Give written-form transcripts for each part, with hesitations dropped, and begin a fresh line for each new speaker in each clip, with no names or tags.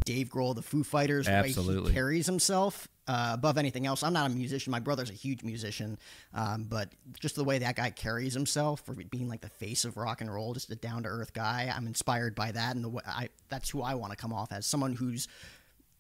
Dave Grohl, the Foo Fighters, the way he carries himself above anything else. I'm not a musician. My brother's a huge musician, but just the way that guy carries himself for being like the face of rock and roll, just a down-to-earth guy, I'm inspired by that, and that's who I want to come off as, someone who's,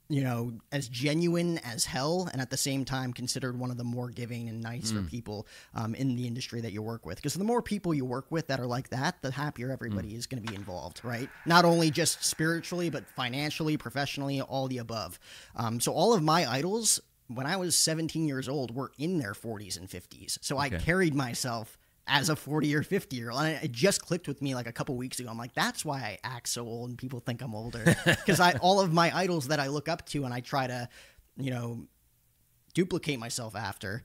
you know, as genuine as hell, and at the same time considered one of the more giving and nicer people in the industry that you work with. Because the more people you work with that are like that, the happier everybody is going to be involved, right? Not only just spiritually, but financially, professionally, all the above. So all of my idols, when I was 17 years old, were in their 40s and 50s. So I carried myself as a 40 or 50-year-old. And it just clicked with me like a couple weeks ago. I'm like, that's why I act so old and people think I'm older. Because all of my idols that I look up to and I try to, you know, duplicate myself after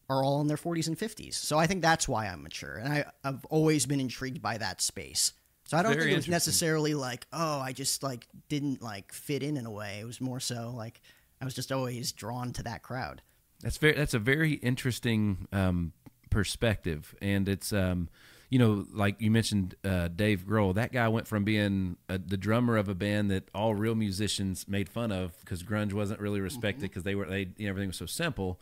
are all in their 40s and 50s. So I think that's why I'm mature. And I've always been intrigued by that space. So I don't think it was necessarily like, oh, I just like didn't like fit in a way. It was more so like I was just always drawn to that crowd.
That's a very interesting perspective, and it's you know, like you mentioned Dave Grohl. That guy went from being the drummer of a band that all real musicians made fun of because grunge wasn't really respected because you know, everything was so simple,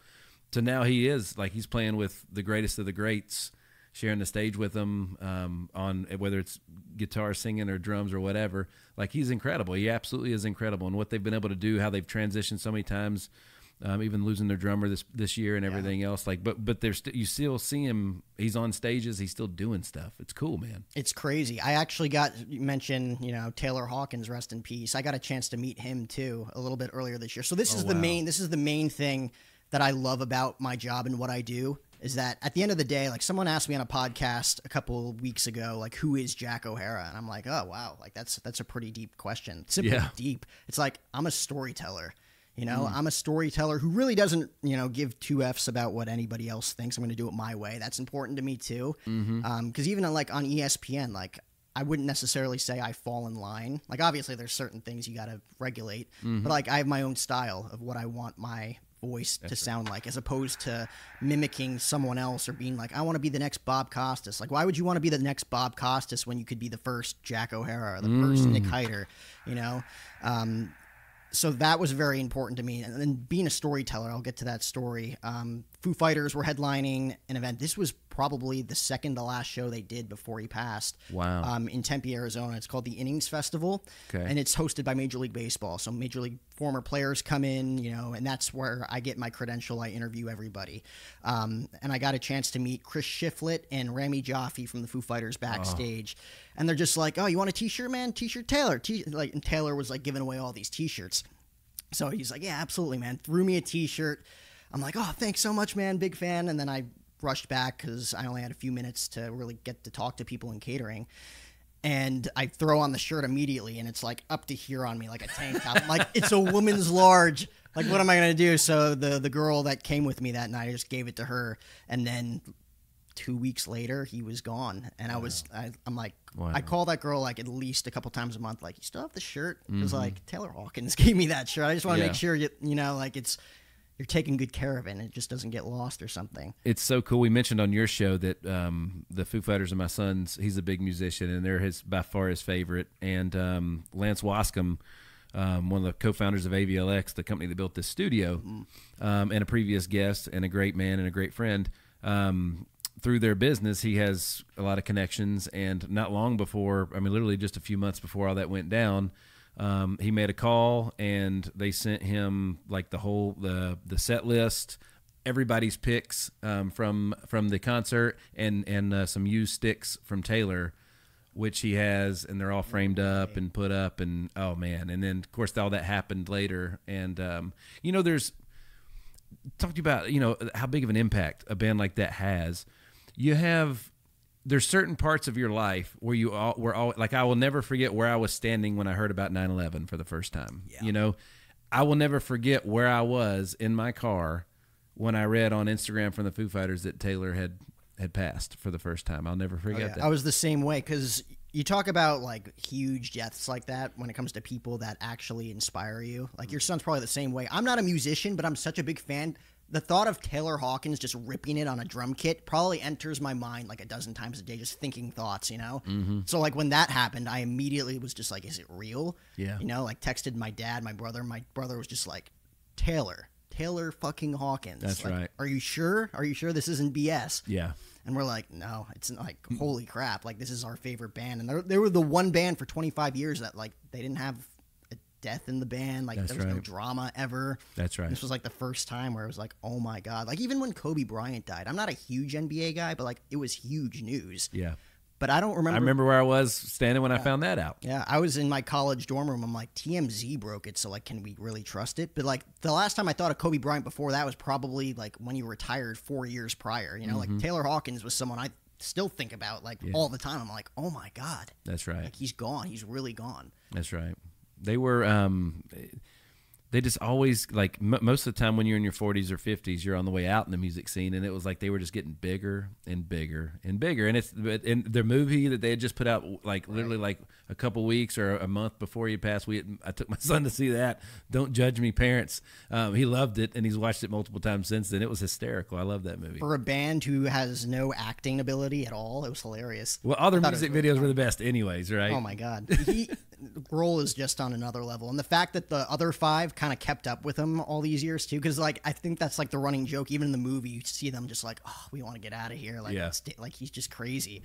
to now he is like he's playing with the greatest of the greats, sharing the stage with them on whether it's guitar, singing, or drums or whatever. Like, he's incredible. He absolutely is incredible, and what they've been able to do, how they've transitioned so many times. Even losing their drummer this year and everything else, like, but there's you still see him. He's on stages. He's still doing stuff. It's cool, man.
It's crazy. I actually you mentioned, you know, Taylor Hawkins, rest in peace. I got a chance to meet him too a little bit earlier this year. So this is the main thing that I love about my job and what I do is that at the end of the day, like, someone asked me on a podcast a couple of weeks ago, like, who is Jack O'Hara? And I'm like, oh wow, like that's a pretty deep question. Simply deep. It's like, I'm a storyteller. You know, I'm a storyteller who really doesn't, you know, give two Fs about what anybody else thinks. I'm going to do it my way. That's important to me too. Because even like on ESPN, like, I wouldn't necessarily say I fall in line. Like, obviously there's certain things you got to regulate, but like, I have my own style of what I want my voice to sound like, as opposed to mimicking someone else or being like, I want to be the next Bob Costas. Like, why would you want to be the next Bob Costas when you could be the first Jack O'Hara or the first Nick Hyder, you know? So that was very important to me. And then being a storyteller, I'll get to that story. Foo Fighters were headlining an event. This was probably the second to last show they did before he passed.
Wow.
In Tempe, Arizona. It's called the Innings Festival.
Okay.
And it's hosted by Major League Baseball. So Major League former players come in, you know, and that's where I get my credential. I interview everybody. And I got a chance to meet Chris Shiflett and Rami Jaffe from the Foo Fighters backstage. And they're just like, oh, you want a T-shirt, man? T-shirt Taylor. And Taylor was like giving away all these T-shirts. So he's like, yeah, absolutely, man. Threw me a T-shirt. I'm like, oh, thanks so much, man. Big fan. And then I rushed back because I only had a few minutes to really get to talk to people in catering. And I throw on the shirt immediately, and it's like up to here on me, like a tank top. I'm like, it's a woman's large. Like, what am I going to do? So the girl that came with me that night, I just gave it to her. And then 2 weeks later, he was gone. And I'm like, I call that girl like at least a couple times a month, like, you still have the shirt? Because like, Taylor Hawkins gave me that shirt. I just want to make sure you know, like, you're taking good care of it and it just doesn't get lost or something. It's
so cool. We mentioned on your show that the Foo Fighters and my son's, he's a big musician, and they're by far his favorite. And Lance Wascom, one of the co-founders of AVLX, the company that built this studio, and a previous guest and a great man and a great friend, through their business, he has a lot of connections. And not long before, I mean, literally just a few months before all that went down, he made a call, and they sent him like the set list, everybody's picks from the concert, and some used sticks from Taylor, which he has, and they're all framed up and put up, and oh man! And then of course all that happened later, and you know, talk to you about, you know, how big of an impact a band like that has. There's certain parts of your life where like, I will never forget where I was standing when I heard about 9/11 for the first time. Yeah. You know, I will never forget where I was in my car when I read on Instagram from the Foo Fighters that Taylor had passed for the first time. I'll never forget that.
I was the same way, because you talk about like huge deaths like that when it comes to people that actually inspire you. Like, your son's probably the same way. I'm not a musician, but I'm such a big fan. the thought of Taylor Hawkins just ripping it on a drum kit probably enters my mind like a dozen times a day, just thinking thoughts, you know?
Mm-hmm.
So, like, when that happened, I immediately was just like, is it real?
Yeah.
You know, like, texted my dad, my brother. My brother was just like, Taylor fucking Hawkins.
That's
like,
right.
Are you sure? Are you sure this isn't BS?
Yeah.
And we're like, no, it's like, holy crap. Like, this is our favorite band. And they were the one band for 25 years that, like, they didn't have a death in the band. Like, there was no drama ever.
That's right.
This was, like, the first time where it was like, oh, my God. Like, even when Kobe Bryant died, I'm not a huge NBA guy, but, like, it was huge news.
Yeah.
But I don't remember.
I remember where I was standing when I found that out.
Yeah, I was in my college dorm room. I'm like, TMZ broke it, so, like, can we really trust it? But, like, the last time I thought of Kobe Bryant before that was probably, like, when he retired 4 years prior. You know, like, Taylor Hawkins was someone I still think about, like, all the time. I'm like, oh, my God.
That's right.
Like, he's gone. He's really gone.
That's right. They were they just always, like, most of the time when you're in your 40s or 50s, you're on the way out in the music scene, and it was like they were just getting bigger and bigger and bigger. And it's in their movie that they had just put out, like, literally like a couple weeks or a month before he passed. I took my son to see that. Don't judge me, parents. He loved it, and he's watched it multiple times since then. It was hysterical. I love that movie.
For a band who has no acting ability at all, it was hilarious.
Well, all their music videos were the best anyways, right?
Oh, my God. Grohl is just on another level. And the fact that the other five kind of kept up with him all these years, too, because, like, I think that's, like, the running joke. Even in the movie, you see them just like, oh, we want to get out of here. Like, like, he's just crazy.